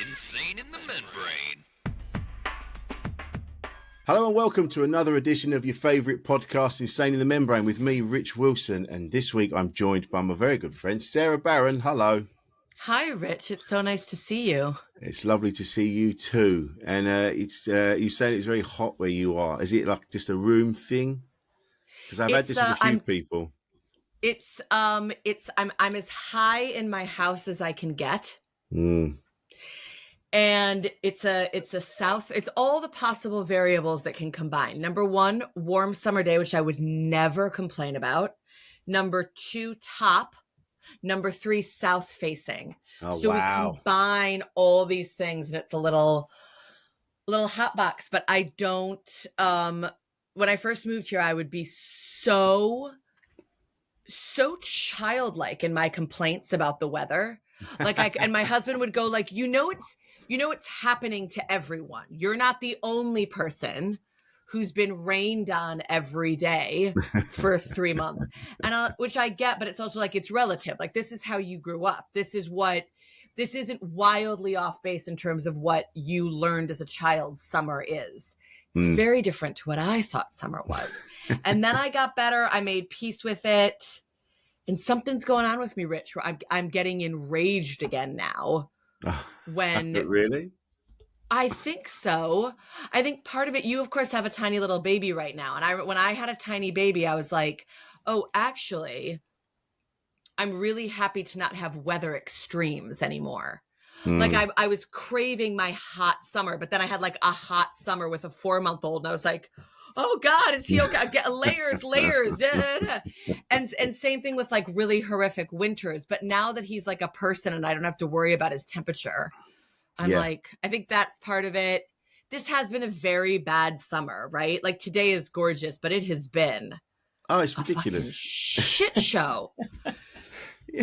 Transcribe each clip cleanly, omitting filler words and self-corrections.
Insane in the membrane. Hello and welcome to another edition of your favourite podcast, Insane in the Membrane, with me, Rich Wilson. And this week I'm joined by my very good friend, Sara Barron. Hello. Hi, Rich. It's so nice to see you. It's lovely to see you too. And you said it's very hot where you are. Is it like just a room thing? Because I've had this with a few people. I'm as high in my house as I can get. And it's all the possible variables that can combine. Number one, warm summer day, which I would never complain about. Number two, top. Number three, south facing. Oh, so wow. We combine all these things and it's a little hot box, but I don't, when I first moved here, I would be so childlike in my complaints about the weather. And my husband would go like, it's happening to everyone. You're not the only person who's been rained on every day for 3 months. And which I get, but it's also like, it's relative. Like, this is how you grew up. This isn't wildly off base in terms of what you learned as a child summer is. It's very different to what I thought summer was. And then I got better. I made peace with it. And something's going on with me, Rich, where I'm getting enraged again now. When Really? I think so. I think part of it, you of course have a tiny little baby right now. And when I had a tiny baby, I was like, oh, actually, I'm really happy to not have weather extremes anymore. Like I was craving my hot summer, but then I had like a hot summer with a 4-month-old. And I was like, oh God, is he okay? Get layers. And same thing with like really horrific winters. But now that he's like a person and I don't have to worry about his temperature, I'm like, I think that's part of it. This has been a very bad summer, right? Like today is gorgeous, but it has been it's ridiculous. Shit show.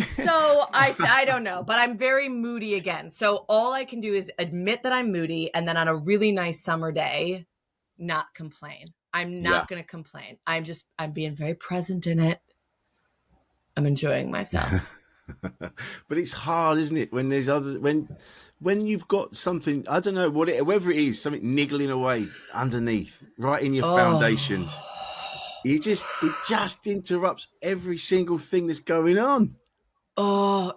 So I don't know, but I'm very moody again. So all I can do is admit that I'm moody and then on a really nice summer day, not complain. I'm not going to complain. I'm being very present in it. I'm enjoying myself. But it's hard, isn't it? When there's when you've got something, I don't know whether it is something niggling away underneath, right in your foundations. It just interrupts every single thing that's going on. Oh,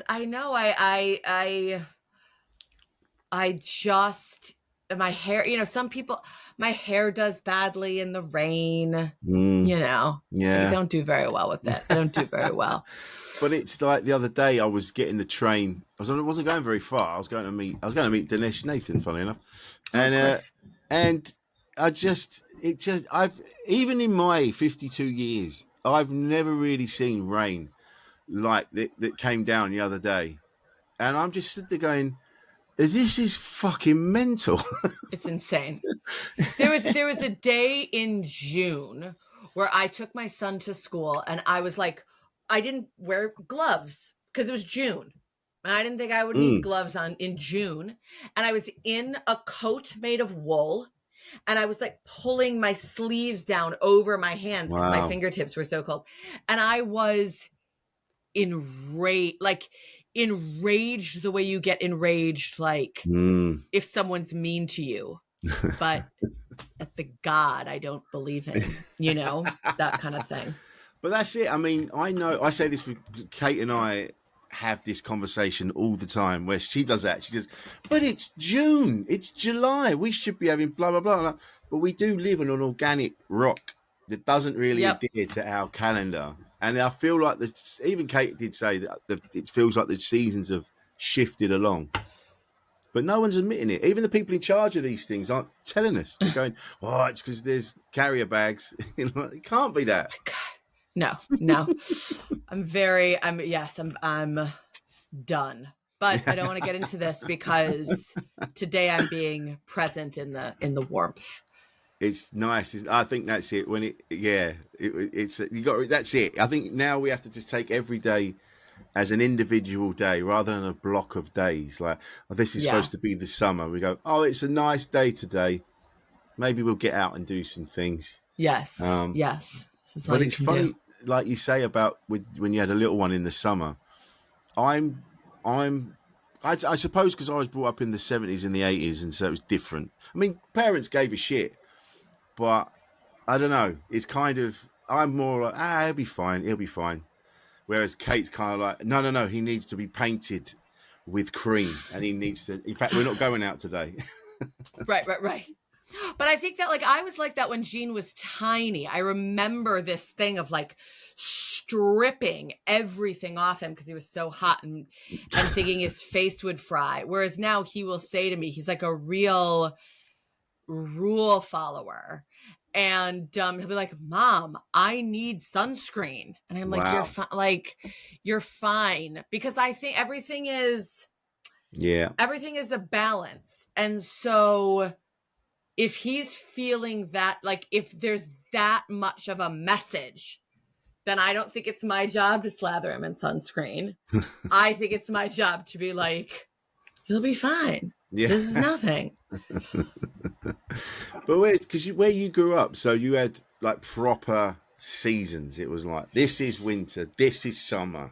I know. I just, my hair, some people, my hair does badly in the rain, I don't do very well with it. I don't do very well. But it's like the other day I was getting the train. I wasn't going very far. I was going to meet Dinesh Nathan, funny enough. And I've, even in my 52 years, I've never really seen rain like that came down the other day. And I'm just sitting there going, this is fucking mental. It's insane. There was a day in June where I took my son to school and I was like, I didn't wear gloves because it was June. And I didn't think I would need gloves on in June. And I was in a coat made of wool. And I was like pulling my sleeves down over my hands because my fingertips were so cold. And I was enraged the way you get enraged, like if someone's mean to you, but at the God, I don't believe in, that kind of thing. But that's it. I mean, I say this with Kate, and I have this conversation all the time where she does that. She goes, but it's June, it's July. We should be having blah, blah, blah. But we do live on an organic rock that doesn't really adhere to our calendar. And I feel like even Kate did say that it feels like the seasons have shifted along. But no one's admitting it. Even the people in charge of these things aren't telling us. They're going, oh, it's because there's carrier bags. It can't be that. No. I'm done. But I don't want to get into this because today I'm being present in the warmth. It's nice. I think that's it. That's it. I think now we have to just take every day as an individual day rather than a block of days. Like, this is supposed to be the summer. We go, oh, it's a nice day today. Maybe we'll get out and do some things. Yes. Yes. But it's funny, like you say about when you had a little one in the summer. I'm I suppose because I was brought up in the 70s and the 80s, and so it was different. I mean, parents gave a shit, but I don't know. It's kind of, I'm more like, he'll be fine. He'll be fine. Whereas Kate's kind of like, no. He needs to be painted with cream, and he needs to. In fact, we're not going out today. Right. But I think that like I was like that when Gene was tiny. I remember this thing of like stripping everything off him because he was so hot and thinking his face would fry. Whereas now he will say to me, he's like a real rule follower. And he'll be like, Mom, I need sunscreen. And I'm like, you're fine. Because I think everything is a balance. And so if he's feeling that, like if there's that much of a message, then I don't think it's my job to slather him in sunscreen. I think it's my job to be like, you'll be fine. Yeah. This is nothing. But where you grew up, so you had like proper seasons. It was like, this is winter, this is summer.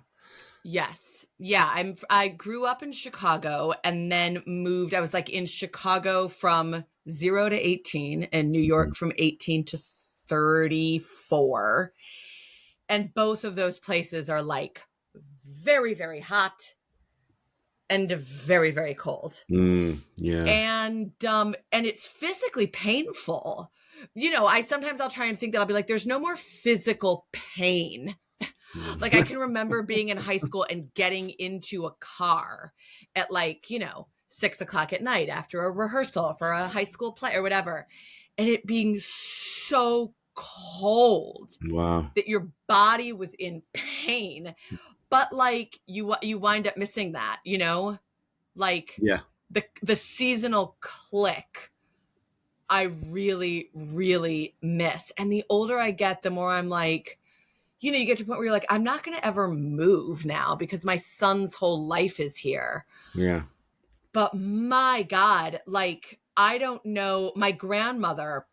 Yes. Yeah. I grew up in Chicago and then moved. I was like in Chicago from 0 to 18 and New York from 18 to 34. And both of those places are like very, very hot and very, very cold. Yeah. And it's physically painful. You know, I'll try and think that I'll be like, there's no more physical pain. Like I can remember being in high school and getting into a car at like, 6 o'clock at night after a rehearsal for a high school play or whatever. And it being so cold. Wow. That your body was in pain. But like you wind up missing that, like the seasonal click I really, really miss. And the older I get, the more I'm like, you get to a point where you're like, I'm not going to ever move now because my son's whole life is here. Yeah. But my God, like, I don't know, my grandmother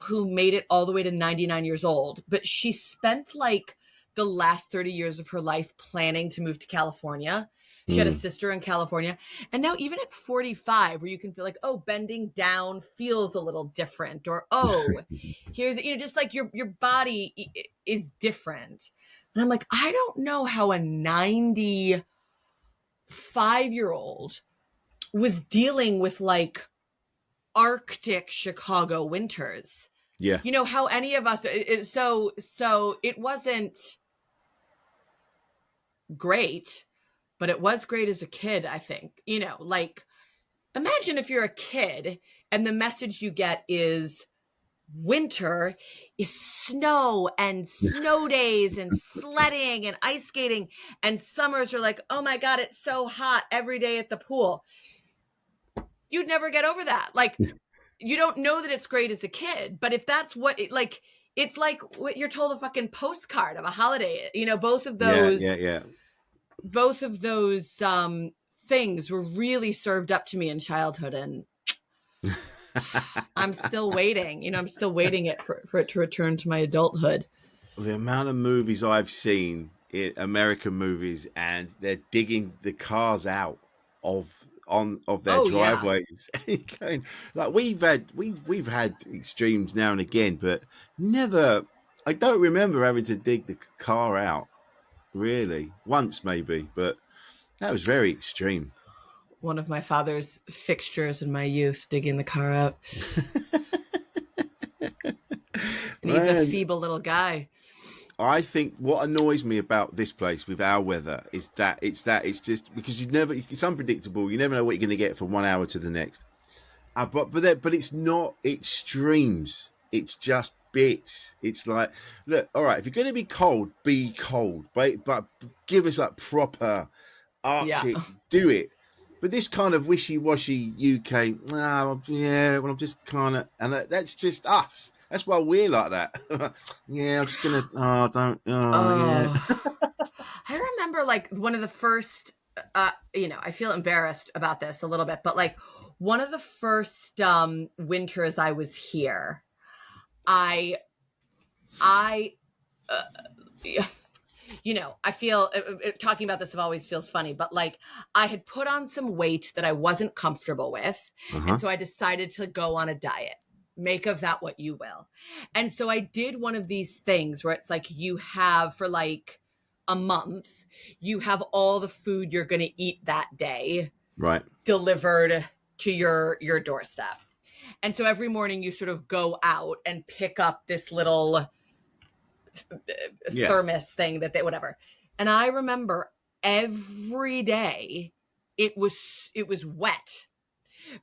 who made it all the way to 99 years old, but she spent like the last 30 years of her life planning to move to California. She had a sister in California. And now even at 45, where you can feel like, oh, bending down feels a little different. Or, oh, here's, just like your body is different. And I'm like, I don't know how a 95-year-old was dealing with like Arctic Chicago winters. Yeah. How any of us, so it wasn't great. But it was great as a kid, I think. Like, imagine if you're a kid and the message you get is winter is snow and snow days and sledding and ice skating. And summers are like, oh my God, it's so hot every day at the pool. You'd never get over that. Like, you don't know that it's great as a kid. But if that's what, like, it's like what you're told a fucking postcard of a holiday. Both of those. Yeah. Both of those things were really served up to me in childhood, and I'm still waiting. I'm still waiting for it to return to my adulthood. The amount of movies I've seen, American movies, and they're digging the cars out of their driveways. Yeah. Like we've had extremes now and again, but never. I don't remember having to dig the car out. Really, once maybe, but that was very extreme. One of my father's fixtures in my youth, digging the car out. And he's a feeble little guy. I think what annoys me about this place with our weather is that it's just because it's unpredictable. You never know what you're going to get from 1 hour to the next. But it's not extremes. It's just bits. It's like, look, all right, if you're going to be cold, but give us like proper Arctic, do it. But this kind of wishy-washy UK, well, I'm just kind of, and that's just us. That's why we're like that. Yeah, I'm just going to, yeah. I remember like one of the first, I feel embarrassed about this a little bit, but like one of the first winters I was here, I feel talking about this always feels funny, but like I had put on some weight that I wasn't comfortable with. And so I decided to go on a diet. Make of that what you will. And so I did one of these things where it's like you have for like a month, you have all the food you're going to eat that day delivered to your doorstep. And so every morning you sort of go out and pick up this little thermos thing whatever. And I remember every day it was wet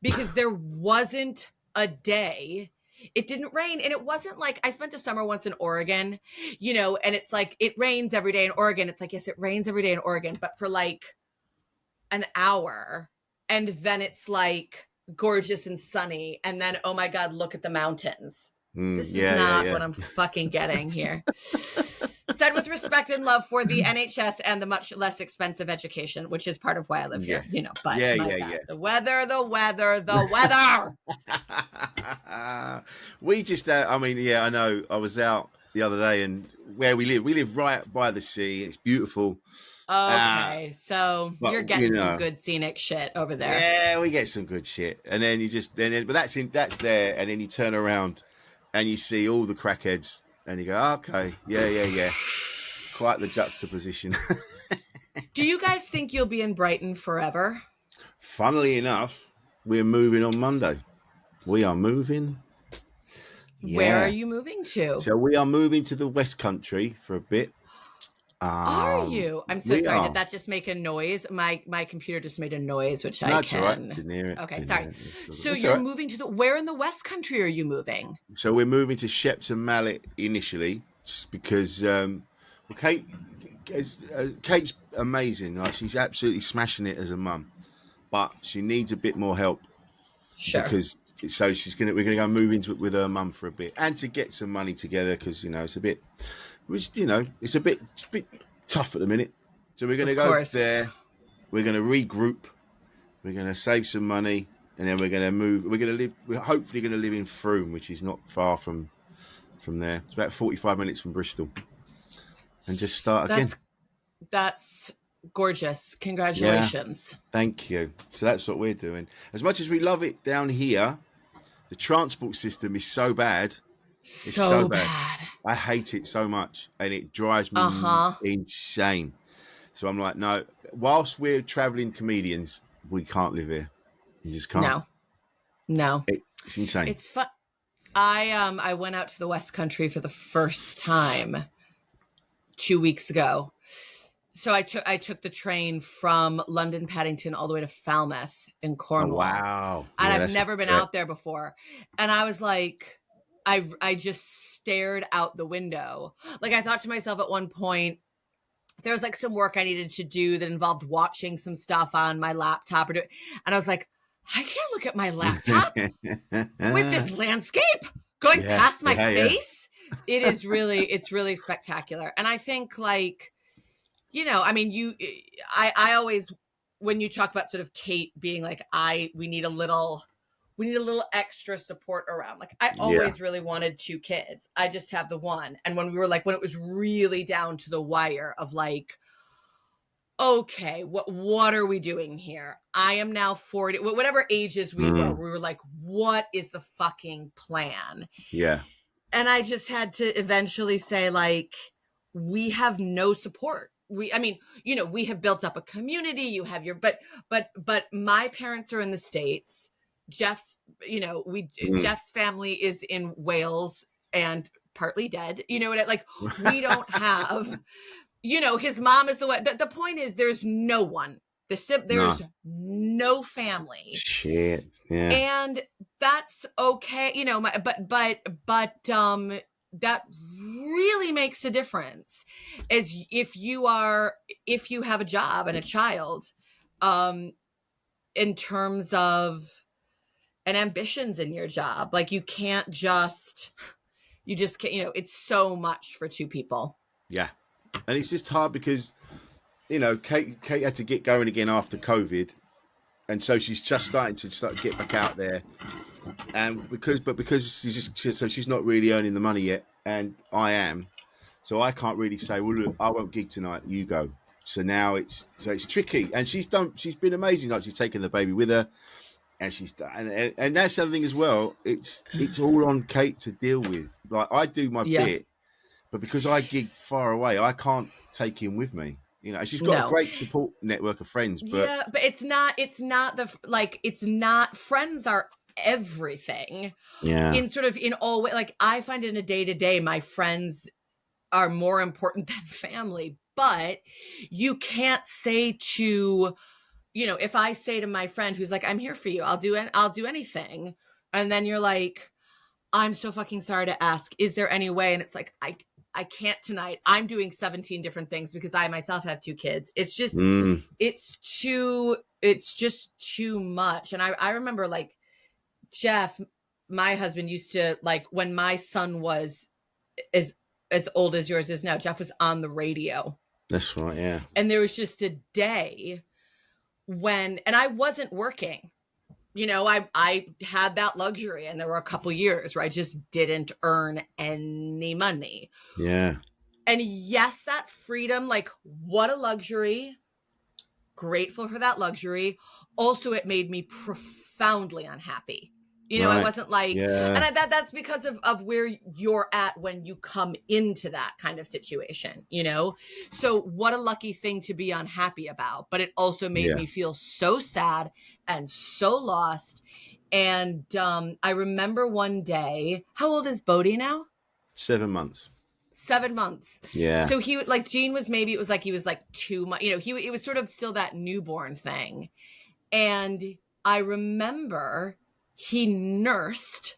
because there wasn't a day. It didn't rain. And it wasn't like I spent a summer once in Oregon, and it's like it rains every day in Oregon. It's like, yes, it rains every day in Oregon, but for like an hour. And then it's like gorgeous and sunny. And then, oh my God, look at the mountains. This is not what I'm fucking getting here. Said with respect and love for the NHS and the much less expensive education, which is part of why I live here, but the weather. We just, I know I was out the other day and where we live right by the sea. It's beautiful. Okay, so you're getting some good scenic shit over there. Yeah, we get some good shit. And then but that's there. And then you turn around and you see all the crackheads and you go, okay, yeah. Quite the juxtaposition. Do you guys think you'll be in Brighton forever? Funnily enough, we're moving on Monday. We are moving. Yeah. Where are you moving to? So we are moving to the West Country for a bit. Are you? I'm so sorry. Did that just make a noise? My computer just made a noise, which I can. Right. Didn't hear it. Okay, sorry. So you're moving to where in the West Country are you moving? So we're moving to Shepton Mallet initially because Kate's amazing. Like she's absolutely smashing it as a mum, but she needs a bit more help. Sure. Because we're gonna go move into it with her mum for a bit and to get some money together because it's a bit. It's a bit tough at the minute. So we're going to go there. We're going to regroup. We're going to save some money, and then we're going to move. We're hopefully going to live in Frome, which is not far from there. It's about 45 minutes from Bristol, and just start again. That's gorgeous. Congratulations. Yeah, thank you. So that's what we're doing. As much as we love it down here, the transport system is so bad. It's so bad. I hate it so much, and it drives me insane. So I'm like, no. Whilst we're traveling comedians, we can't live here. You just can't. No. It's insane. It's fun. I went out to the West Country for the first time 2 weeks ago. So I took the train from London Paddington all the way to Falmouth in Cornwall. Oh, wow. And I've never been out there before. And I was like, I just stared out the window. Like I thought to myself at one point, there was like some work I needed to do that involved watching some stuff on my laptop. And I was like, I can't look at my laptop with this landscape going past my face. It's really spectacular. And I think like, I always, when you talk about sort of Kate being like, we need a little extra support around. Like I always really wanted 2 kids. I just have the one. And when when it was really down to the wire of like, okay, what are we doing here? I am now 40, whatever ages we were like, what is the fucking plan? Yeah. And I just had to eventually say like, we have no support. We have built up a community. You have but my parents are in the States. Jeff's family is in Wales and partly dead. We don't have, his mom is the one. The point is there's no one. There's no family. Shit. Yeah. And that's okay. But that really makes a difference as if you have a job and a child, in terms of and ambitions in your job. Like you just can't, it's so much for 2 people. Yeah. And it's just hard because, Kate had to get going again after COVID. And so she's just starting to get back out there. And because she's not really earning the money yet. And I am. So I can't really say, well, look, I won't gig tonight. You go. So now it's tricky, and she's been amazing. Like she's taken the baby with her, and she's done, and that's the other thing as well. It's all on Kate to deal with. Like I do my Yeah. bit, but because I gig far away, I can't take him with me. You know, she's got a No. great support network of friends, but Yeah, but it's not friends are everything yeah, in all way. Like I find in a day-to-day, my friends are more important than family, but you can't say to, if I say to my friend who's like, I'm here for you, I'll do anything. And then you're like, I'm so fucking sorry to ask, is there any way? And it's like, I can't tonight. I'm doing 17 different things because I myself have 2 kids. It's just, it's just too much. And I remember like Jeff, my husband, used to, like, when my son was as old as yours is now, Jeff was on the radio. That's right. Yeah. And there was just a day and I wasn't working. I had that luxury, and there were a couple years where I just didn't earn any money. Yeah. And yes, that freedom, like, what a luxury. Grateful for that luxury. Also, it made me profoundly unhappy. I wasn't like, and that's because of where you're at when you come into that kind of situation, So what a lucky thing to be unhappy about, but it also made me feel so sad and so lost. And I remember one day, how old is Bodhi now? 7 months. 7 months. Yeah. So he, like, Gene was, maybe it was like he was like 2 months, it was sort of still that newborn thing. And I remember he nursed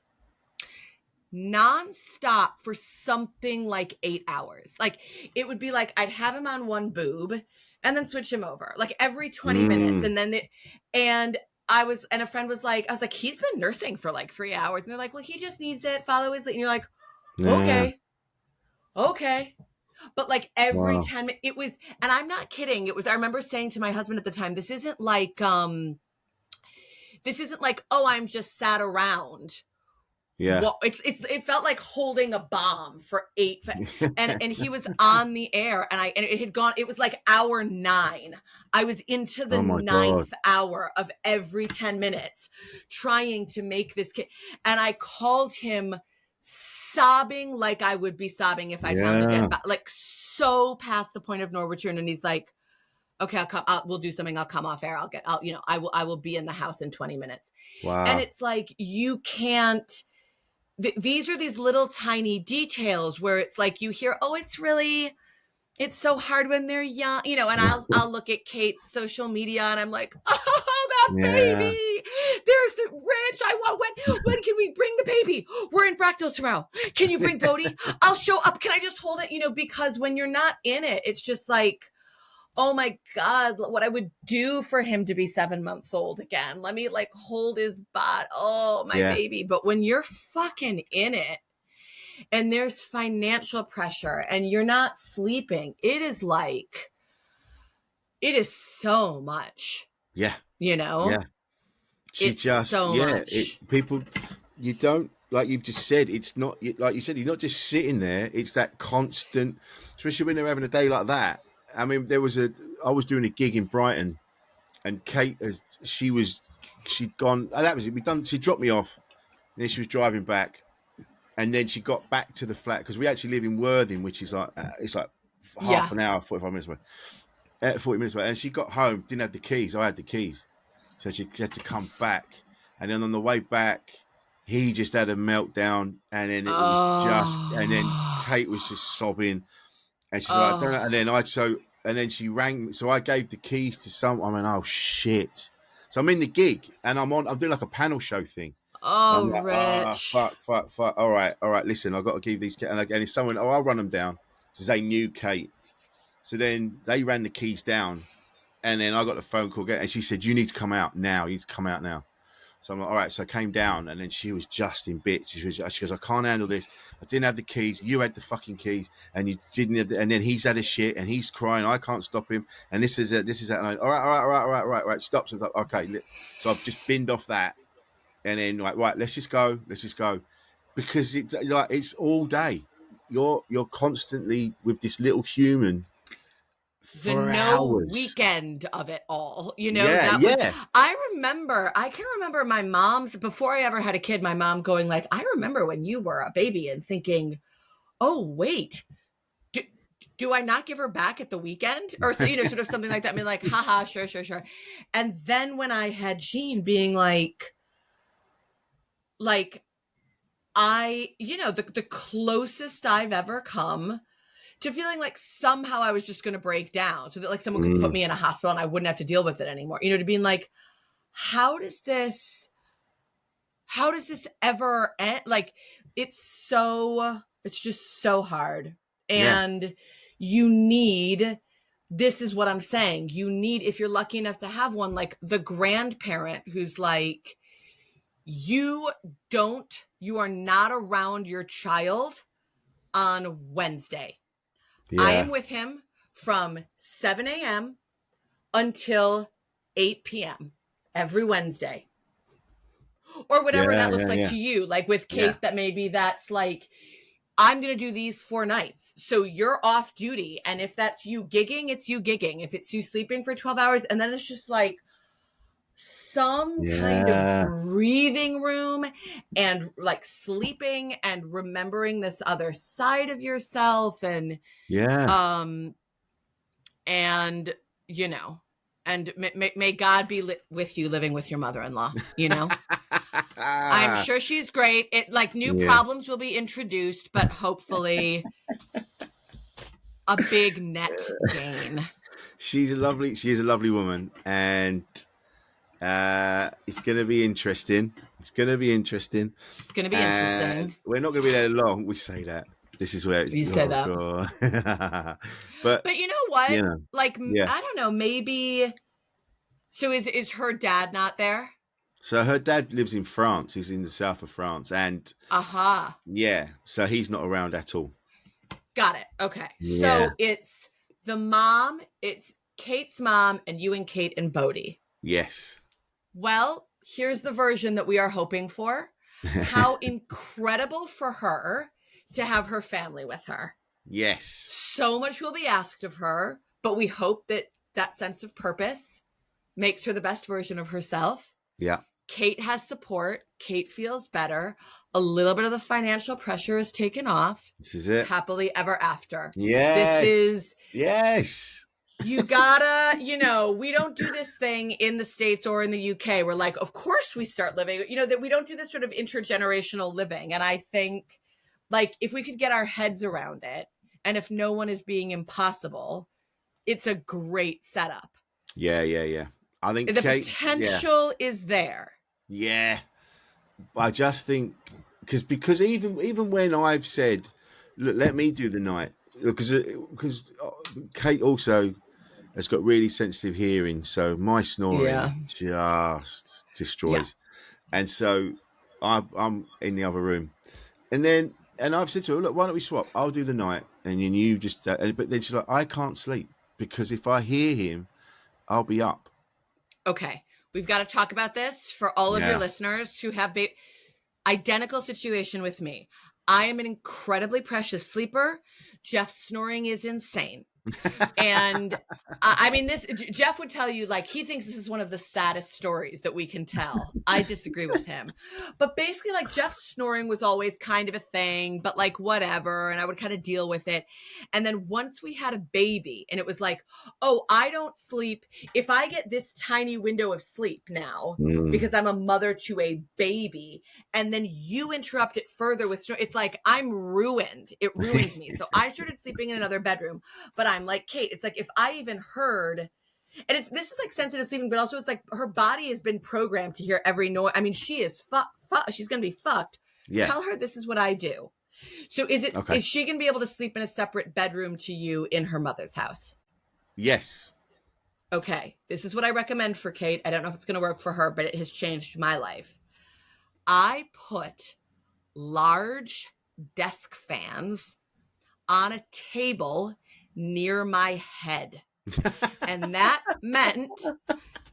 nonstop for something like 8 hours. Like, it would be like I'd have him on one boob and then switch him over, like every 20 minutes. And then and a friend was like, I was like, he's been nursing for like 3 hours. And they're like, well, he just needs it. Follow his lead. And you're like, okay. But like every 10 minutes, it was, and I'm not kidding. It was, I remember saying to my husband at the time, this isn't like, oh, I'm just sat around. Yeah. Well, it felt like holding a bomb for 8, and he was on the air, and it had gone. It was like hour 9. I was into the 9th hour of every 10 minutes, trying to make this kid, and I called him sobbing like I would be sobbing if I found a dead body, like so past the point of no return. And he's like, okay, I'll come. We'll do something. I'll come off air. I will be in the house in 20 minutes. Wow. And it's like, you can't, these are these little tiny details where it's like, you hear, oh, it's so hard when they're young, and I'll look at Kate's social media and I'm like, oh, that baby, they're so rich. I want, when can we bring the baby? We're in Bracknell tomorrow. Can you bring Bodhi? I'll show up. Can I just hold it? Because when you're not in it, it's just like, oh my God, what I would do for him to be 7 months old again. Let me like hold his butt. Oh, my baby. But when you're fucking in it and there's financial pressure and you're not sleeping, it is so much. Yeah. Yeah. It's just so much. People, you don't, like you've just said, it's not, like you said, you're not just sitting there. It's that constant, especially when they're having a day like that. I mean, I was doing a gig in Brighton, and Kate, she'd gone, that was it. She dropped me off, and then she was driving back, and then she got back to the flat, because we actually live in Worthing, which is like, it's like half an hour, 45 minutes away. 40 minutes away. And she got home, didn't have the keys. I had the keys. So she had to come back. And then on the way back, he just had a meltdown, and then it was and then Kate was just sobbing. And she's like, I don't know. And then she rang me. So I gave the keys to someone. I mean, oh shit. So I'm in the gig, and I'm doing like a panel show thing. Oh, like, Rich. Fuck. All right. Listen, I've got to give these keys. And it's someone, I'll run them down. Because they knew Kate. So then they ran the keys down. And then I got the phone call again. And she said, you need to come out now. You need to come out now. So I'm like, all right. So I came down, and then she was just in bits. She goes, I can't handle this. I didn't have the keys. You had the fucking keys, and you didn't have and then he's had a shit, and he's crying. I can't stop him. And this is that. And I, all right. Stop. Okay. So I've just binned off that. And then like, right, let's just go. Because it's all day. you're constantly with this little human The for no hours. weekend of it all, Yeah, that yeah. was, I can remember my mom's, before I ever had a kid, my mom going like, I remember when you were a baby and thinking, oh, wait, do I not give her back at the weekend? Or, sort of something like that. I mean, like, haha, sure. And then when I had Jean being like I, the closest I've ever come to feeling like somehow I was just going to break down so that like someone could put me in a hospital and I wouldn't have to deal with it anymore. To being like, how does this ever end? Like, it's just so hard. And this is what I'm saying. You need, if you're lucky enough to have one, like the grandparent who's like, you are not around your child on Wednesday. Yeah. I am with him from 7 a.m. until 8 p.m. every Wednesday. Or whatever that looks like to you. Like with Kate, that maybe that's like, I'm going to do these 4 nights. So you're off duty. And if that's you gigging, it's you gigging. If it's you sleeping for 12 hours, and then it's just like some kind of breathing room and like sleeping and remembering this other side of yourself and and and may God be with you living with your mother-in-law, I'm sure she's great. It like new problems will be introduced, but hopefully a big net gain. She is a lovely woman, and it's going to be interesting. We're not going to be there long. We say that. This is where you say that. But you know what? I don't know. Maybe. So is her dad not there? So her dad lives in France. He's in the south of France, and so he's not around at all. Got it. Okay. So it's the mom. It's Kate's mom, and you and Kate and Bodhi. Yes. Well, here's the version that we are hoping for. How incredible for her to have her family with her. Yes. So much will be asked of her, but we hope that sense of purpose makes her the best version of herself. Yeah. Kate has support. Kate feels better. A little bit of the financial pressure is taken off. This is it. Happily ever after. Yes. This is... Yes. You gotta, we don't do this thing in the States or in the UK. We're like, of course we start living, that we don't do this sort of intergenerational living. And I think like if we could get our heads around it and if no one is being impossible, it's a great setup. Yeah. I think the potential is there. Yeah. I just think because even when I've said, look, let me do the night, because Kate also has got really sensitive hearing, so my snoring just destroys. And so I'm in the other room, and I've said to her, look, why don't we swap? I'll do the night, and then you just. But then she's like, I can't sleep because if I hear him, I'll be up. Okay, we've got to talk about this for all of your listeners who have identical situation with me. I am an incredibly precious sleeper. Jeff's snoring is insane. And I mean, Jeff would tell you, like, he thinks this is one of the saddest stories that we can tell. I disagree with him. But basically, like, Jeff's snoring was always kind of a thing, but like, whatever. And I would kind of deal with it. And then once we had a baby and it was like, oh, I don't sleep. If I get this tiny window of sleep now, because I'm a mother to a baby, and then you interrupt it further with snoring, it's like, I'm ruined. It ruins me. So I started sleeping in another bedroom, but I'm like Kate. It's like if I even heard, and this is like sensitive sleeping, but also it's like her body has been programmed to hear every noise. I mean, she is she's gonna be fucked. Yeah. Tell her this is what I do. So is she gonna be able to sleep in a separate bedroom to you in her mother's house? Yes. Okay. This is what I recommend for Kate. I don't know if it's gonna work for her, but it has changed my life. I put large desk fans on a table near my head. And that meant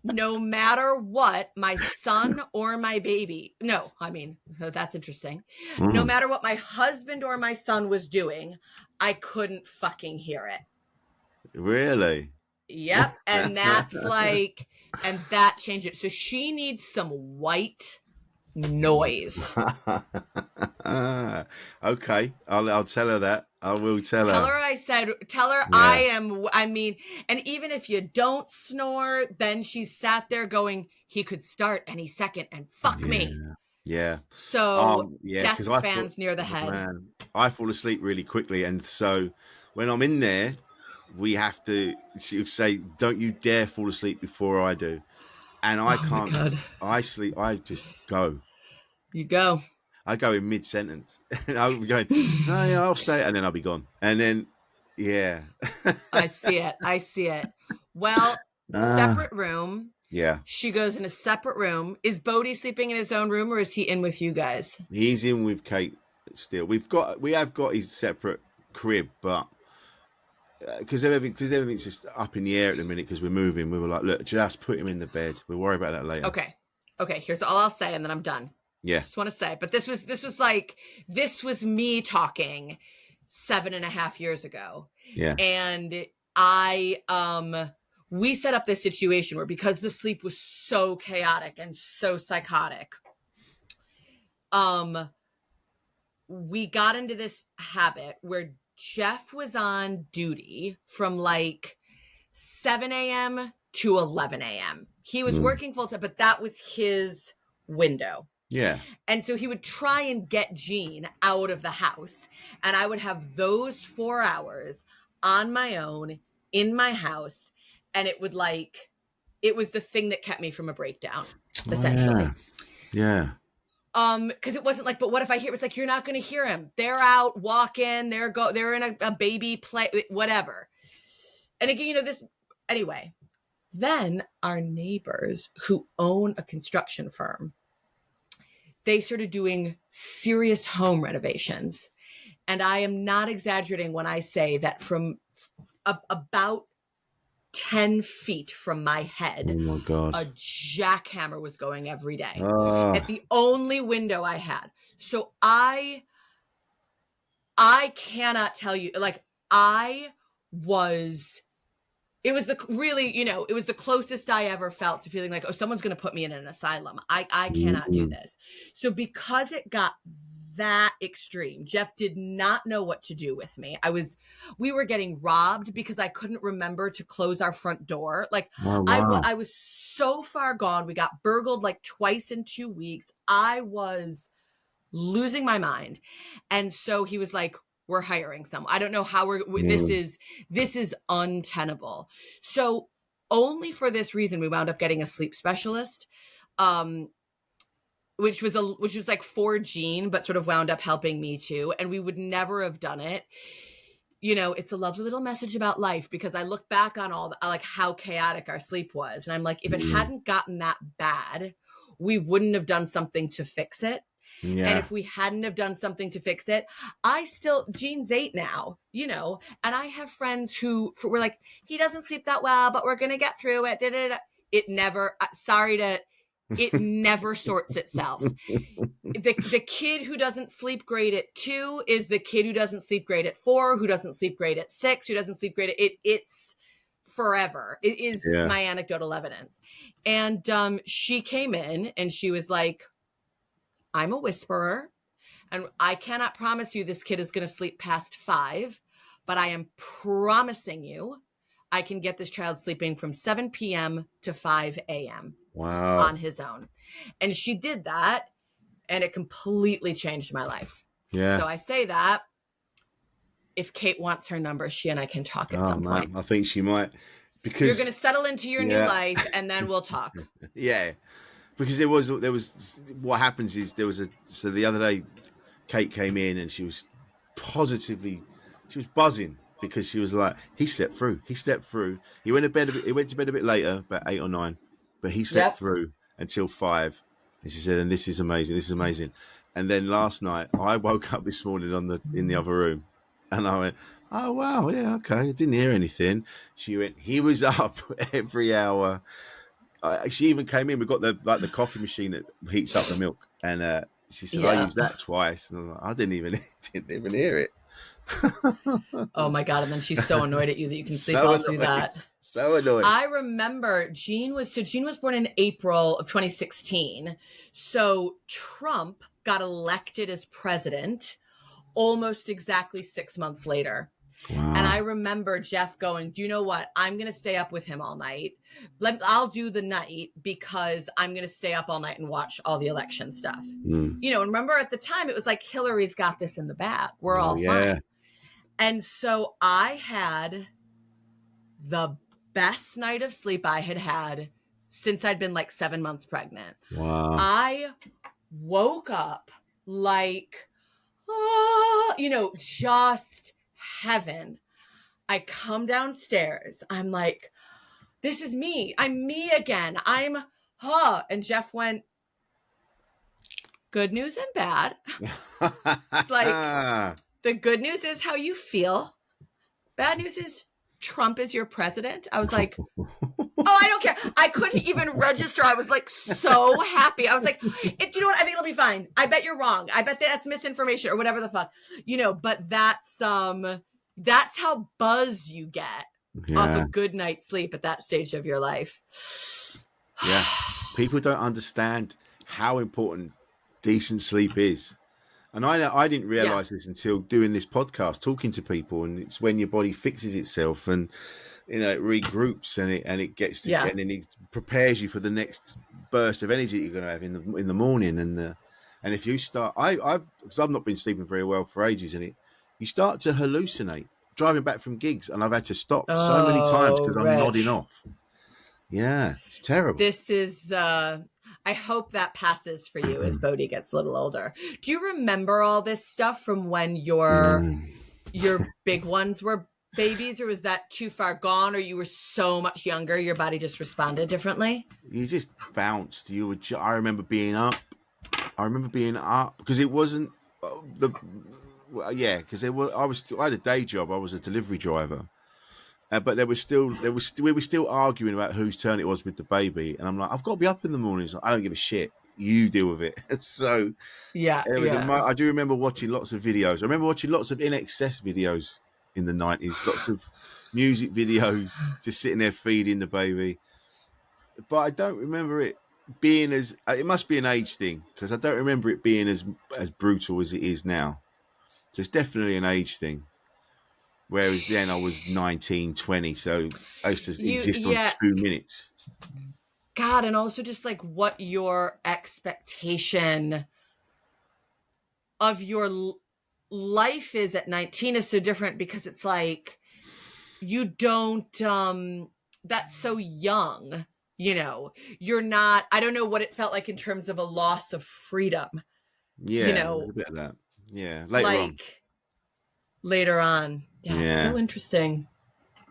no matter what my son or my baby, no, I mean, that's interesting. No matter what my husband or my son was doing, I couldn't fucking hear it. Really? Yep. And that's like, and that changed it. So she needs some white noise. Okay, I'll tell her that. I will tell her. Tell her I mean, and even if you don't snore, then she sat there going, he could start any second and fuck me. Yeah. So yeah, desk fans near the head. Man, I fall asleep really quickly, and so when I'm in there, we have to say, "Don't you dare fall asleep before I do," and I can't. God. I sleep. I just go. You go. I go in mid sentence, and I'll be going, "No, yeah, I'll stay," and then I'll be gone, and then yeah. I see it. Well, separate room. Yeah. She goes in a separate room. Is Bodie sleeping in his own room, or is he in with you guys? He's in with Kate still. We have got his separate crib, but because everything's just up in the air at the minute because we're moving. We were like, look, just put him in the bed. We'll worry about that later. Okay. Here's all I'll say, and then I'm done. Yeah. Just want to say, but this was me talking 7.5 years ago. Yeah. And we set up this situation where, because the sleep was so chaotic and so psychotic, we got into this habit where Jeff was on duty from like 7 a.m. to 11 a.m. He was working full time, but that was his window. Yeah. And so he would try and get Jean out of the house, and I would have those 4 hours on my own in my house. And it was the thing that kept me from a breakdown, essentially. Yeah. Because it wasn't like, but what if I hear? It's like, you're not going to hear him. They're out walking. They're in a baby play, whatever. And again, anyway. Then our neighbors who own a construction firm, they started doing serious home renovations, and I am not exaggerating when I say that from about 10 feet from my head, oh my God, a jackhammer was going every day at the only window I had. So I cannot tell you, like, it was the closest I ever felt to feeling like, oh, someone's going to put me in an asylum. I cannot do this. So because it got that extreme, Jeff did not know what to do with me. We were getting robbed because I couldn't remember to close our front door. Like, oh, wow. I was so far gone. We got burgled like twice in 2 weeks. I was losing my mind. And so he was like, we're hiring someone. I don't know how this is untenable. So only for this reason, we wound up getting a sleep specialist, which was like for Jean, but sort of wound up helping me too. And we would never have done it. It's a lovely little message about life, because I look back on like how chaotic our sleep was. And I'm like, if it hadn't gotten that bad, we wouldn't have done something to fix it. Yeah. And if we hadn't have done something to fix it, Jean's 8 now, and I have friends who were like, he doesn't sleep that well, but we're going to get through it. It never, it never sorts itself. The kid who doesn't sleep great at 2 is the kid who doesn't sleep great at 4, who doesn't sleep great at 6, who doesn't sleep great at it's forever. It is my anecdotal evidence. And she came in and she was like, I'm a whisperer, and I cannot promise you this kid is going to sleep past 5, but I am promising you I can get this child sleeping from 7 p.m. to 5 a.m. Wow. on his own. And she did that, and it completely changed my life. Yeah. So I say that if Kate wants her number, she and I can talk at some point. I think she might, because you're going to settle into your new life, and then we'll talk. Yeah. Because there was what happens is so the other day Kate came in and she was buzzing, because she was like, he slept through. He went to bed a bit later, about 8 or 9, but he slept through until 5. And she said, and this is amazing. And then last night I woke up this morning in the other room, and I went, oh wow, yeah, okay. I didn't hear anything. She went, he was up every hour. she even came in. We got the coffee machine that heats up the milk, and she said, "I Yeah. used that twice," and I was like, "I didn't even hear it." Oh my God. And then she's so annoyed at you that you can sleep So all through annoying. that. So annoying. I remember Jean was born in April of 2016. So Trump got elected as president almost exactly 6 months later. Wow. And I remember Jeff going, do you know what? I'm going to stay up with him all night. I'll do the night because I'm going to stay up all night and watch all the election stuff. And remember at the time it was like, Hillary's got this in the bag. We're all fine. And so I had the best night of sleep I had had since I'd been like 7 months pregnant. Wow. I woke up like, just heaven. I come downstairs. I'm like, this is me. I'm me again. And Jeff went, good news and bad. It's like, the good news is how you feel. Bad news is Trump is your president. I was like, I don't care. I couldn't even register. I was like so happy. I was like, do you know what? I think it'll be fine. I bet you're wrong. I bet that's misinformation or whatever the fuck, but that's how buzzed you get off a good night's sleep at that stage of your life. Yeah. People don't understand how important decent sleep is. And I didn't realize this until doing this podcast, talking to people, and it's when your body fixes itself and it regroups and it gets to and then it prepares you for the next burst of energy you're going to have in the morning. And if you start, because I've not been sleeping very well for ages, and you start to hallucinate driving back from gigs, and I've had to stop so many times because I'm nodding off. Yeah, it's terrible. This is. I hope that passes for you as Bodhi gets a little older. Do you remember all this stuff from when your big ones were babies, or was that too far gone, or you were so much younger, your body just responded differently? You just bounced. I remember being up. Because it wasn't because I had a day job. I was a delivery driver. But we were still arguing about whose turn it was with the baby, and I'm like, I've got to be up in the mornings. I don't give a shit. You deal with it. So I do remember watching lots of videos. I remember watching lots of In Excess videos in the 90s, lots of music videos, just sitting there feeding the baby. But I don't remember it being as. It must be an age thing, because I don't remember it being as brutal as it is now. So it's definitely an age thing. Whereas then I was 19, 20, so I used to exist on 2 minutes. God, and also just like what your expectation of your life is at 19 is so different, because it's like you don't, that's so young, you're not, I don't know what it felt like in terms of a loss of freedom. Yeah, a bit of that. Yeah, later on. Yeah, it's so interesting.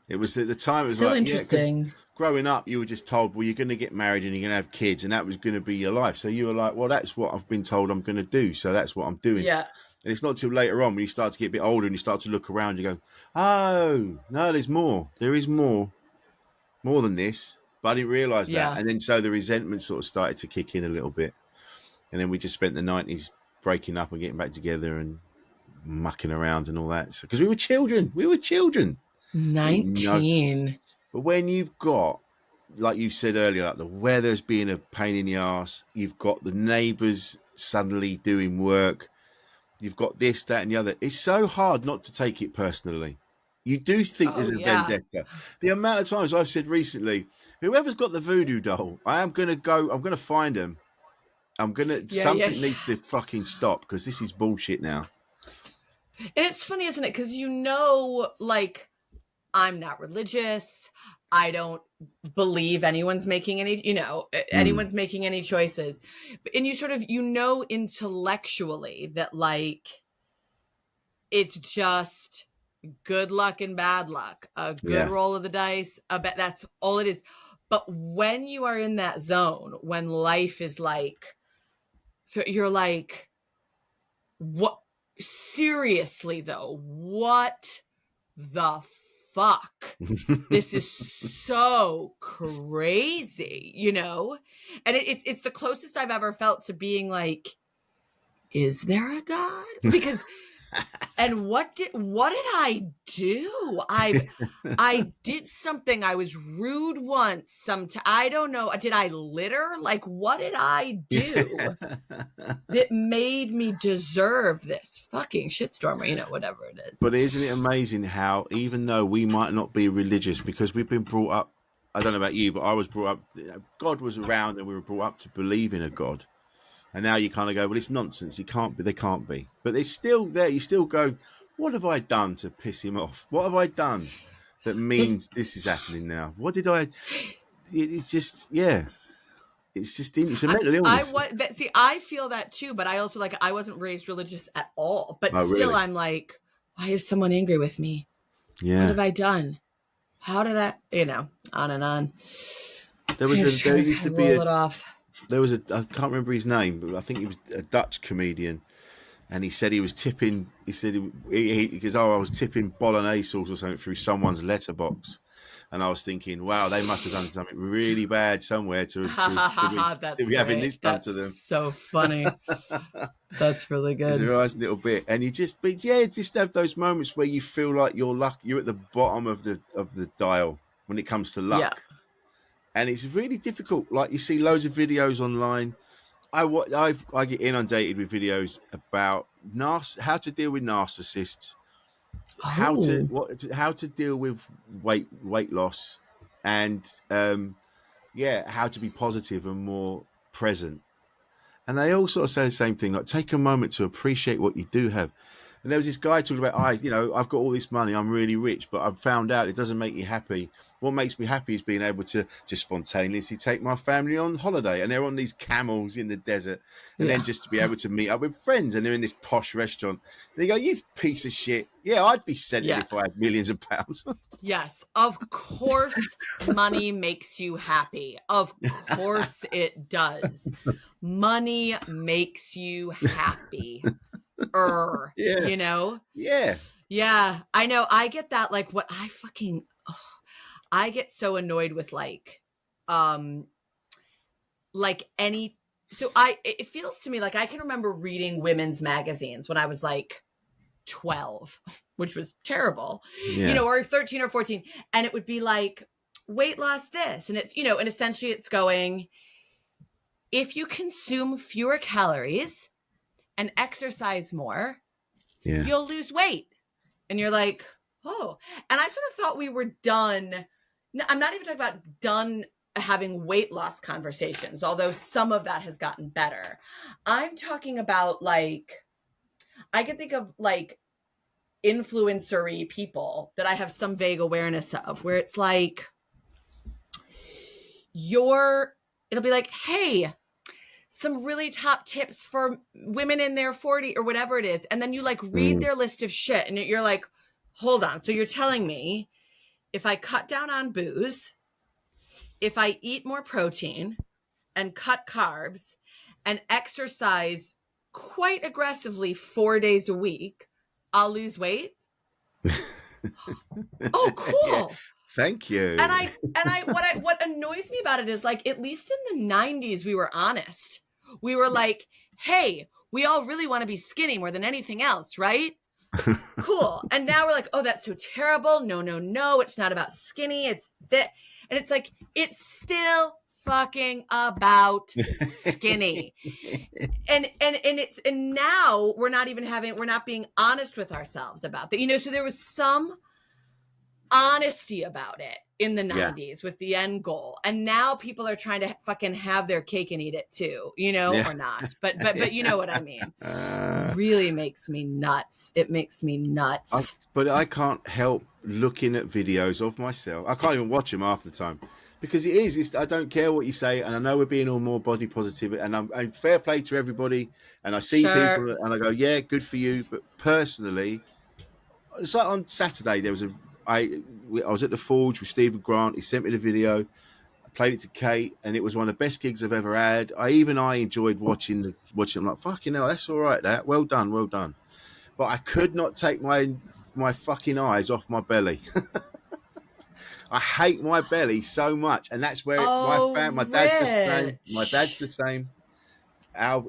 It was at the time. It was so interesting. Growing up, you were just told, well, you're going to get married and you're going to have kids, and that was going to be your life. So you were like, well, that's what I've been told I'm going to do, so that's what I'm doing. Yeah. And it's not till later on when you start to get a bit older and you start to look around, you go, oh, no, there's more. There is more than this. But I didn't realise that. And then so the resentment sort of started to kick in a little bit. And then we just spent the 90s breaking up and getting back together and mucking around and all that, because we were children 19. But when you've got, like you said earlier, like the weather's being a pain in the ass, you've got the neighbours suddenly doing work, you've got this, that and the other, it's so hard not to take it personally. You do think there's a vendetta. The amount of times I've said recently, whoever's got the voodoo doll, I'm going to find them. Something needs to fucking stop, because this is bullshit now. And it's funny, isn't it? Because like, I'm not religious. I don't believe anyone's making any, anyone's making any choices. And you sort of, intellectually that, like, it's just good luck and bad luck, a good roll of the dice. I bet that's all it is. But when you are in that zone, when life is like, you're like, what? Seriously though, what the fuck, this is so crazy, you know? And it's the closest I've ever felt to being like, is there a God? Because, and what did I do? I did something. I was rude once. I don't know. Did I litter? Like, what did I do that made me deserve this fucking shitstorm, or, you know, whatever it is? But isn't it amazing how, even though we might not be religious, because we've been brought up, I don't know about you, but I was brought up, God was around and we were brought up to believe in a God. And now you kind of go, well, it's nonsense. It can't be. They can't be. But it's still there. You still go, what have I done to piss him off? What have I done that means this is happening now? What did I? It just, yeah. It's just, it's a mental illness. I feel that too, but I also, like, I wasn't raised religious at all. But still, really? I'm like, why is someone angry with me? Yeah. What have I done? How did I? You know, on and on. There used to be it off. There was I can't remember his name, but I think he was a Dutch comedian, and he said he was tipping. He said because I was tipping bolognese sauce or something through someone's letterbox, and I was thinking, wow, they must have done something really bad somewhere to be having this done to them. So funny. That's really good. It's a nice little bit, and just have those moments where you feel like you're at the bottom of the dial when it comes to luck. Yeah. And it's really difficult. Like, you see loads of videos online. I get inundated with videos about how to deal with narcissists, how to deal with weight loss, and how to be positive and more present. And they all sort of say the same thing, like, take a moment to appreciate what you do have. And there was this guy talking about, I've got all this money, I'm really rich, but I've found out it doesn't make me happy. What makes me happy is being able to just spontaneously take my family on holiday. And they're on these camels in the desert. And then just to be able to meet up with friends. And they're in this posh restaurant. And they go, you piece of shit. Yeah, I'd be sent if I had millions of pounds. Yes, of course money makes you happy. Of course it does. Money makes you happy. You know? Yeah. Yeah. I know. I get that. Like, what I get so annoyed with, like it feels to me like I can remember reading women's magazines when I was like 12, which was terrible, or 13 or 14. And it would be like, weight loss this. And it's, and essentially it's going, if you consume fewer calories and exercise more, you'll lose weight. And you're like, oh. And I sort of thought we were done. I'm not even talking about done having weight loss conversations, although some of that has gotten better. I'm talking about, like, I can think of, like, influencer-y people that I have some vague awareness of, where it's like, it'll be like, hey, some really top tips for women in their 40 or whatever it is. And then you, like, read their list of shit and you're like, hold on. So you're telling me if I cut down on booze, if I eat more protein and cut carbs and exercise quite aggressively 4 days a week, I'll lose weight? Oh, cool. Yeah. Thank you. And what annoys me about it is, like, at least in the 90s, we were honest. We were like, hey, we all really want to be skinny more than anything else, right? Cool. And now we're like, oh, that's so terrible. No, it's not about skinny. It's that. And it's like, it's still fucking about skinny. And now we're not being honest with ourselves about that. So there was some honesty about it in the 90s with the end goal. And now people are trying to fucking have their cake and eat it too, or not. But you know what I mean? It really makes me nuts. It makes me nuts. But I can't help looking at videos of myself. I can't even watch them half the time because I don't care what you say. And I know we're being all more body positive and I'm fair play to everybody. And I see people and I go, yeah, good for you. But personally, it's like on Saturday, I was at the Forge with Stephen Grant. He sent me the video. I played it to Kate, and it was one of the best gigs I've ever had. I enjoyed watching. I'm like, fucking hell, that's all right. That well done. But I could not take my fucking eyes off my belly. I hate my belly so much, and that's where my dad's the same. My dad's the same.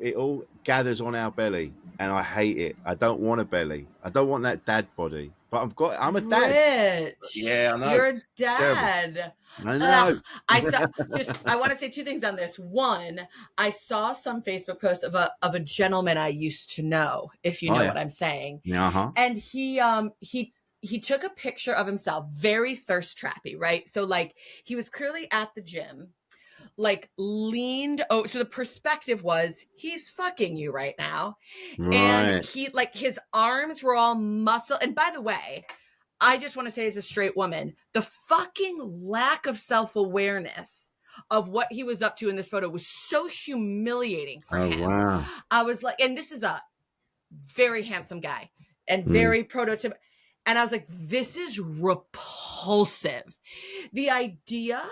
It all gathers on our belly, and I hate it. I don't want a belly. I don't want that dad body. But I'm a dad. Rich. Yeah, I know. You're a Terrible. dad. I know. I want to say two things on this. One, I saw some Facebook posts of a gentleman I used to know, if you know what I'm saying. Uh-huh. And he took a picture of himself, very thirst trappy, right? So like he was clearly at the gym, like leaned. Oh, so the perspective was he's fucking you right now. Right. And he like his arms were all muscle. And by the way, I just want to say as a straight woman, the fucking lack of self-awareness of what he was up to in this photo was so humiliating for him. Wow. I was like, and this is a very handsome guy and very prototypical. And I was like, this is repulsive. The idea,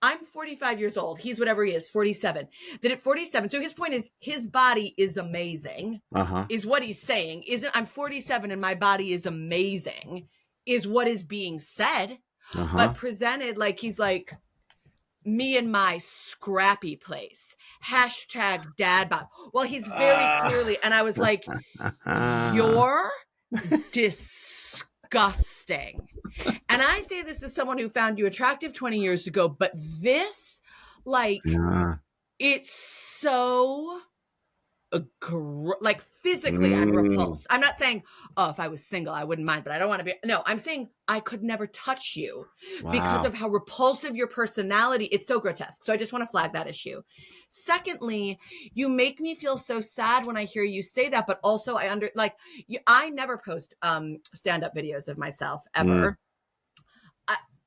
I'm 45 years old. He's whatever he is, 47. That at 47, so his point is his body is amazing, is what he's saying. I'm 47 and my body is amazing, is what is being said. But presented like he's like, me and my scrappy place. Hashtag dad bod. Well, he's very clearly, and I was like, you're disgusting. And I say this as someone who found you attractive 20 years ago, but this, like, it's so like physically I'm repulsed. I'm not saying, oh, if I was single, I wouldn't mind, but I don't want to be. No, I'm saying I could never touch you because of how repulsive your personality. It's so grotesque. So I just want to flag that issue. Secondly, you make me feel so sad when I hear you say that, but also I never post stand-up videos of myself ever.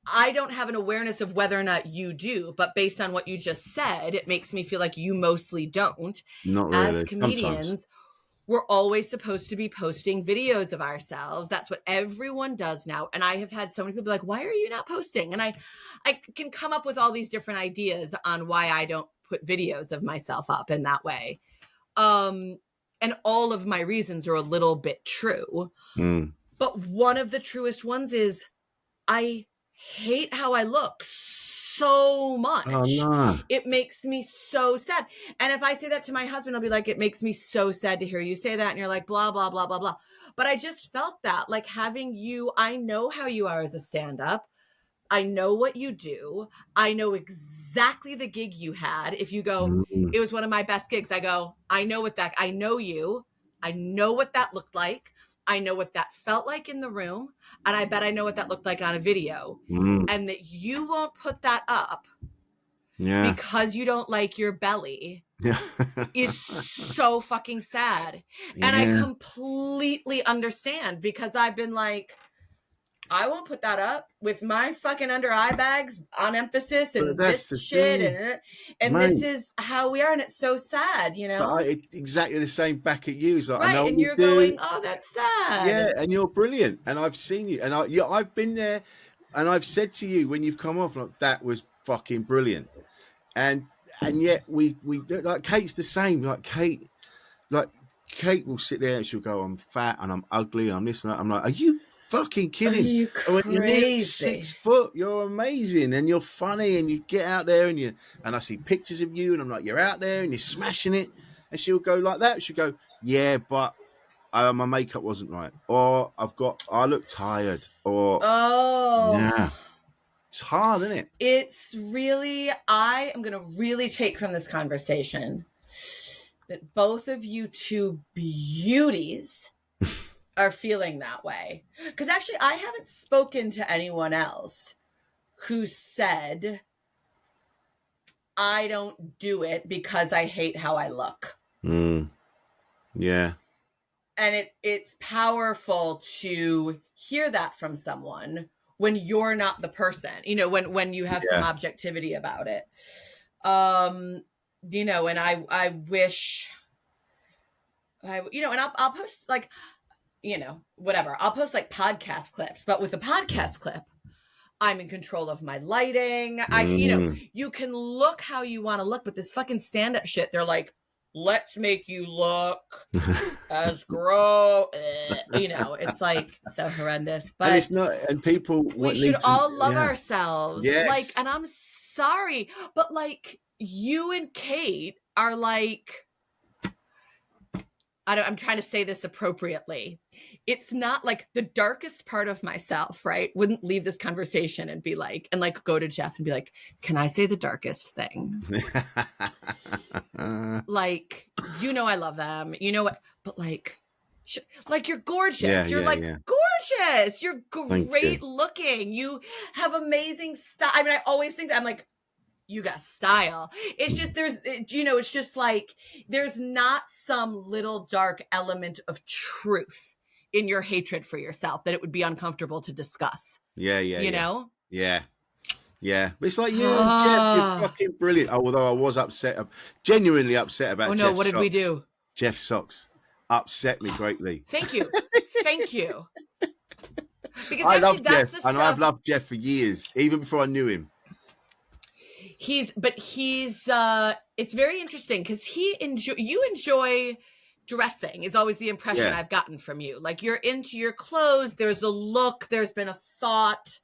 I don't have an awareness of whether or not you do, but based on what you just said, it makes me feel like you mostly don't. Not really. As comedians, sometimes. We're always supposed to be posting videos of ourselves. That's what everyone does now. And I have had so many people be like, why are you not posting? And I can come up with all these different ideas on why I don't put videos of myself up in that way. And all of my reasons are a little bit true. But one of the truest ones is I hate how I look so much. Oh, no. It makes me so sad. And if I say that to my husband, I'll be like, it makes me so sad to hear you say that. And you're like, blah, blah, blah, blah, blah. But I just felt that, like having you, I know how you are as a stand-up. I know what you do. I know exactly the gig you had. If you go, it was one of my best gigs. I go, I know you. I know what that looked like. I know what that felt like in the room, and I bet I know what that looked like on a video. And that you won't put that up because you don't like your belly is so fucking sad. And I completely understand because I've been like, I won't put that up with my fucking under eye bags on emphasis and this shit. And this is how we are. And it's so sad, you know? Exactly the same back at you. Like, right. I know and you're going, oh, that's sad. Yeah. And you're brilliant. And I've seen you. And I've been there. And I've said to you when you've come off, like, that was fucking brilliant. And yet we like Kate's the same. Like Kate will sit there and she'll go, I'm fat and I'm ugly and I'm this and that. I'm like, are you fucking kidding? Are you crazy? When you're 6 foot, you're amazing and you're funny and you get out there and I see pictures of you and I'm like, you're out there and you're smashing it. And she'll go like that. She'll go, yeah, but my makeup wasn't right, or I look tired, or yeah. It's hard, isn't it? It's really, I am going to really take from this conversation that both of you two beauties are feeling that way. Because actually, I haven't spoken to anyone else who said, I don't do it because I hate how I look. Yeah. And it's powerful to hear that from someone when you're not the person, you know, when you have some objectivity about it. You know, and I wish you know, and I'll post like, you know, whatever. I'll post like podcast clips, but with a podcast clip, I'm in control of my lighting. You know, you can look how you want to look, but this fucking stand-up shit, they're like, let's make you look as gross. You know, it's like so horrendous. But and it's not, and people we should all love ourselves. Yes. Like, and I'm sorry, but like you and Kate are like, I'm trying to say this appropriately. It's not like the darkest part of myself, right? Wouldn't leave this conversation and be like, and like go to Jeff and be like, can I say the darkest thing? Like, you know, I love them. You know what? But like you're gorgeous. You're gorgeous. You're great looking. You have amazing style. I mean, I always think that I'm like, you got style. It's just, it's just like, there's not some little dark element of truth in your hatred for yourself that it would be uncomfortable to discuss. You know? Yeah. But it's like, Jeff, you're fucking brilliant. Although I was genuinely upset about Jeff's what did socks. we do? Jeff's socks upset me greatly. Thank you. Thank you. Because I love Jeff, and I've loved Jeff for years, even before I knew him. He's it's very interesting because you enjoy dressing is always the impression I've gotten from you. Like, you're into your clothes. There's a look. There's been a thought.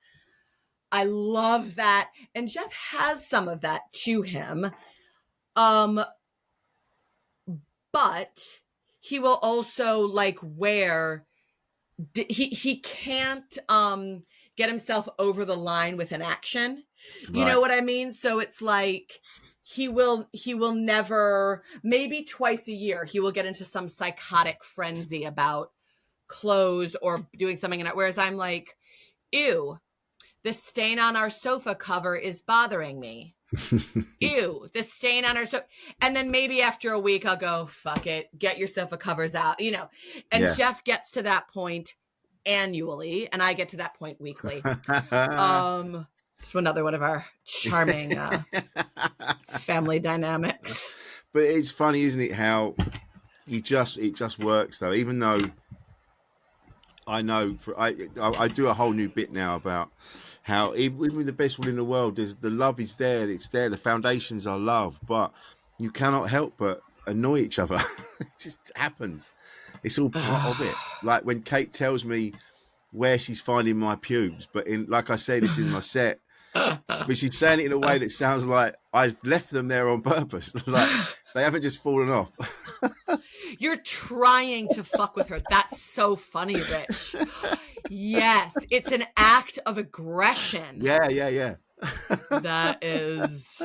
I love that. And Jeff has some of that to him. But he will also like wear, he can't, get himself over the line with an action. You know what I mean? So it's like he will never, maybe twice a year, he will get into some psychotic frenzy about clothes or doing something. Whereas I'm like, ew, the stain on our sofa cover is bothering me. Ew, the stain on our sofa. And then maybe after a week, I'll go, fuck it, get your sofa covers out, you know. And Jeff gets to that point annually, and I get to that point weekly. Just another one of our charming family dynamics. But it's funny, isn't it, how it just works though. Even though I know I do a whole new bit now about how even with the best will in the world, the love is there, it's there, the foundations are love, but you cannot help but annoy each other. It just happens. It's all part of it. Like when Kate tells me where she's finding my pubes, but like I said, it's in my set. But she's saying it in a way that sounds like I've left them there on purpose. Like they haven't just fallen off. You're trying to fuck with her. That's so funny, Rich. Yes, it's an act of aggression. Yeah. That is,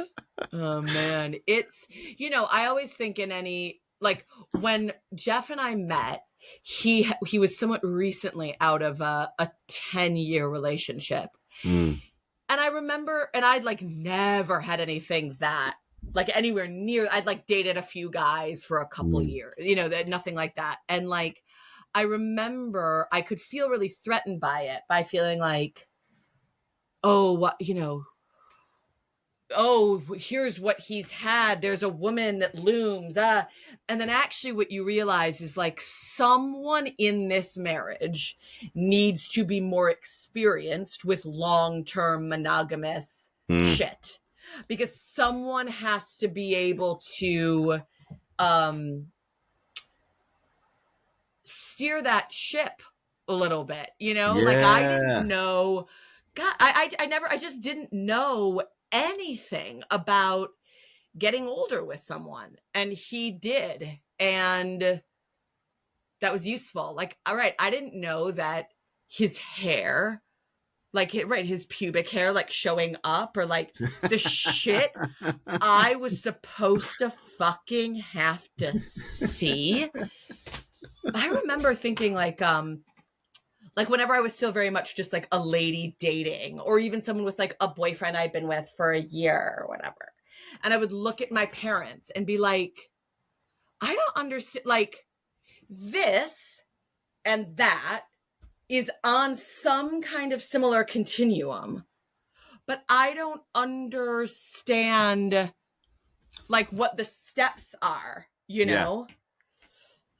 oh man. It's, I always think like when Jeff and I met, he was somewhat recently out of a 10-year relationship. And I remember, and I'd like never had anything that like anywhere near, I'd like dated a few guys for a couple years, nothing like that. And like, I remember I could feel really threatened by it, by feeling like, oh, here's what he's had. There's a woman that looms. And then actually what you realize is like someone in this marriage needs to be more experienced with long-term monogamous shit, because someone has to be able to steer that ship a little bit, like I didn't know. God, I just didn't know anything about getting older with someone, and he did, and that was useful. Like, all right, I didn't know that his hair, like his pubic hair, like showing up, or like the shit I was supposed to fucking have to see. I remember thinking like whenever I was still very much just like a lady dating, or even someone with like a boyfriend I'd been with for a year or whatever. And I would look at my parents and be like, I don't understand, like this and that is on some kind of similar continuum, but I don't understand like what the steps are,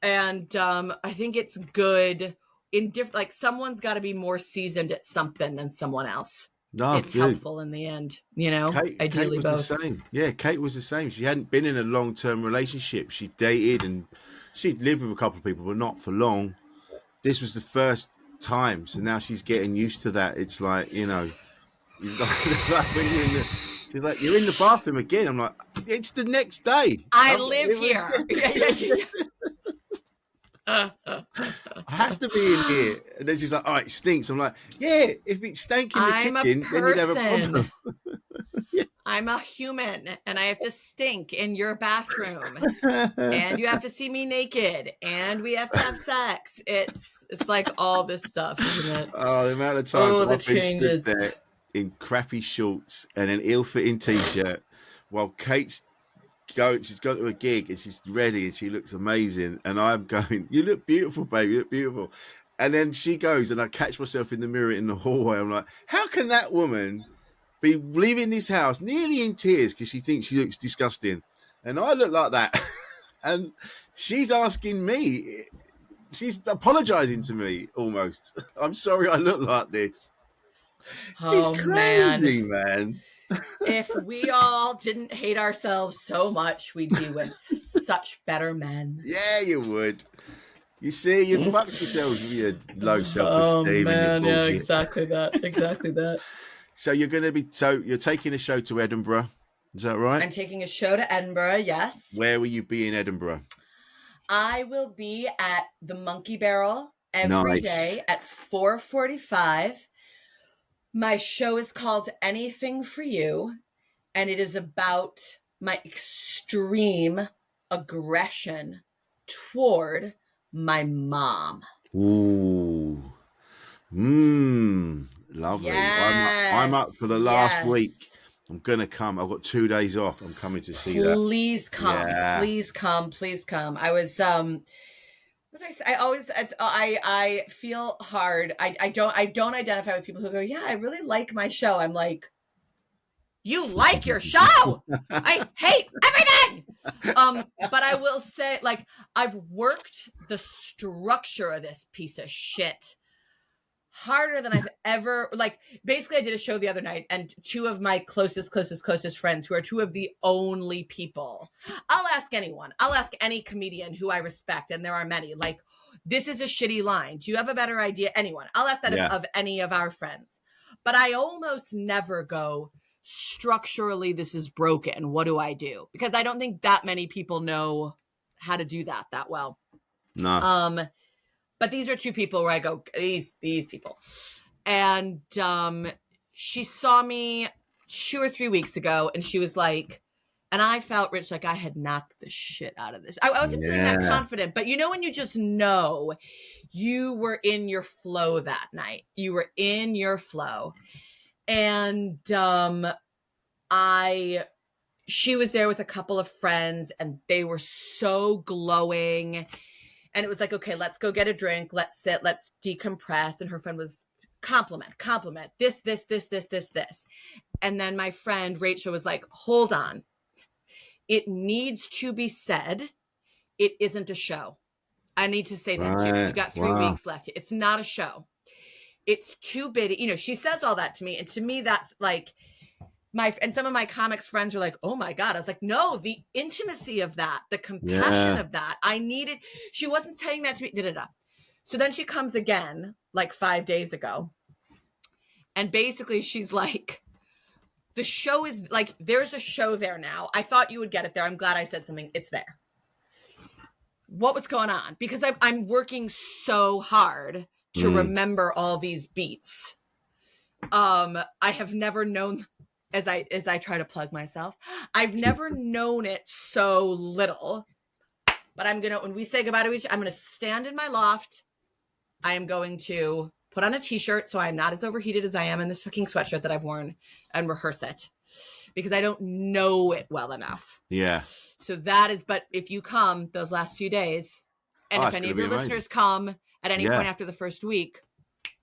And I think it's good in different, like someone's got to be more seasoned at something than someone else. No, it's good. helpful in the end, you know. Kate Ideally was both. the same. Yeah, Kate was the same. She hadn't been in a long-term relationship. She dated and she'd lived with a couple of people, but not for long. This was the first time, so now she's getting used to that. It's like, you know, it's like when you're in the, she's like, you're in the bathroom again. I'm like, it's the next day. I live here. I have to be in here. And then she's like, oh, it stinks. I'm like, yeah, if it stank in the I'm a kitchen, then you'd have a person. problem. I'm a human and I have to stink in your bathroom and you have to see me naked and we have to have sex. It's like all this stuff, isn't it? Oh, the amount of times the I've been changes. stood there in crappy shorts and an ill-fitting t-shirt while she's gone to a gig and she's ready and she looks amazing. And I'm going, you look beautiful, baby, you look beautiful. And then she goes and I catch myself in the mirror in the hallway. I'm like, how can that woman be leaving this house nearly in tears because she thinks she looks disgusting? And I look like that. And she's asking me, she's apologizing to me almost. I'm sorry I look like this. Oh, It's crazy, man. If we all didn't hate ourselves so much, we'd be with such better men. Yeah, you would. You see, you fucked yourselves with your low self-esteem and your bullshit. Exactly that. So you're taking a show to Edinburgh. Is that right? I'm taking a show to Edinburgh, yes. Where will you be in Edinburgh? I will be at the Monkey Barrel every day at 4:45. My show is called Anything for You, and it is about my extreme aggression toward my mom. Ooh. Lovely. Yes, I'm up for the last week. I'm going to come. I've got 2 days off. I'm coming to see that. Please come. Yeah. Please come. Please come. I was I feel hard. I don't identify with people who go, yeah, I really like my show. I'm like, you like your show? I hate everything. But I will say, like, I've worked the structure of this piece of shit harder than I've ever, like, basically I did a show the other night and two of my closest friends who are two of the only people. I'll ask anyone. I'll ask any comedian who I respect, and there are many, like, this is a shitty line. Do you have a better idea? Anyone. I'll ask that of any of our friends. But I almost never go, structurally, this is broken. What do I do? Because I don't think that many people know how to do that well. No. But these are two people where I go, these people. And she saw me 2 or 3 weeks ago, and she was like, and I felt, Rich, like I had knocked the shit out of this. I wasn't feeling that confident, but you know when you just know you were in your flow that night. You were in your flow. And she was there with a couple of friends, and they were so glowing. And it was like, okay, let's go get a drink. Let's sit. Let's decompress. And her friend was compliment. This. And then my friend Rachel was like, hold on. It needs to be said. It isn't a show. I need to say that to you. You've got 3 weeks left. It's not a show. It's too big. You know, she says all that to me. And to me, that's like and some of my comics friends are like, oh my God. I was like, no, the intimacy of that, the compassion of that. I needed, she wasn't saying that to me. So then she comes again, like 5 days ago. And basically she's like, the show is like, there's a show there now. I thought you would get it there. I'm glad I said something. It's there. What was going on? Because I'm working so hard to remember all these beats. I have never known, as I try to plug myself, I've never known it so little. But when we say goodbye to each other, I'm going to stand in my loft. I am going to put on a t-shirt so I'm not as overheated as I am in this fucking sweatshirt that I've worn, and rehearse it because I don't know it well enough. Yeah. So that is, but if you come those last few days, and if any of your listeners come at any point after the first week,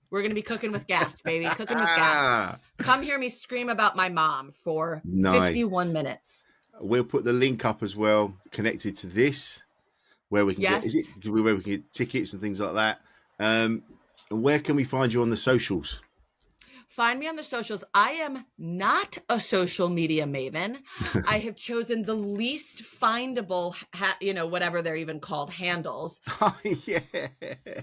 we're going to be cooking with gas, baby. Cooking with gas. Come hear me scream about my mom for 51 minutes. We'll put the link up as well, connected to this, where we can where we can get tickets and things like that. And where can we find you on the socials? Find me on the socials. I am not a social media maven. I have chosen the least findable, whatever they're even called, handles. Oh, yeah.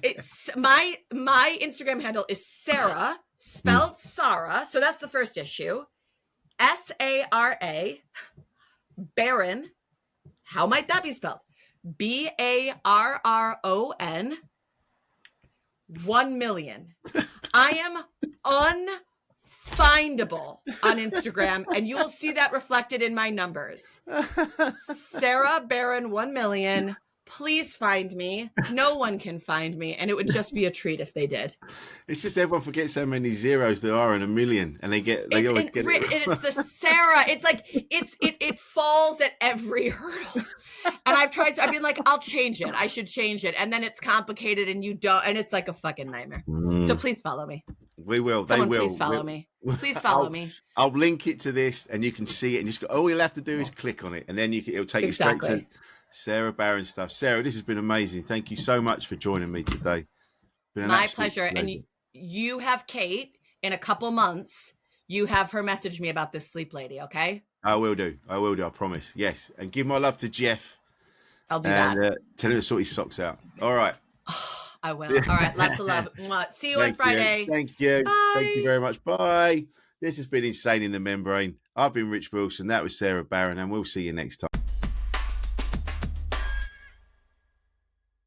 It's my Instagram handle is Sarah, spelled Sarah. So that's the first issue. Sara Barron. How might that be spelled? Barron. 1 million. I am unfindable on Instagram, and you will see that reflected in my numbers. Sarah Barron 1 million. Please find me. No one can find me, and it would just be a treat if they did. It's just everyone forgets how many zeros there are in a million, and and it's the Sarah. It's like it falls at every hurdle. And I've been like, I'll change it. I should change it, and then it's complicated, and you don't, and it's like a fucking nightmare. So please follow me. We will. Someone they will. Please follow me. Please follow me. I'll link it to this, and you can see it, and just go. All you'll have to do is click on it, and then it'll take you straight to Sara Barron stuff. Sarah, this has been amazing. Thank you so much for joining me today. My pleasure. And you have Kate in a couple months. You have her message me about this sleep lady, okay? I will do. I promise. Yes. And give my love to Jeff. I'll do that. Tell him to sort his socks out. All right. I will. All right. Lots of love. See you on Friday. Thank you. Bye. Thank you very much. Bye. This has been Insane in the Membrane. I've been Rich Wilson. That was Sara Barron, and we'll see you next time.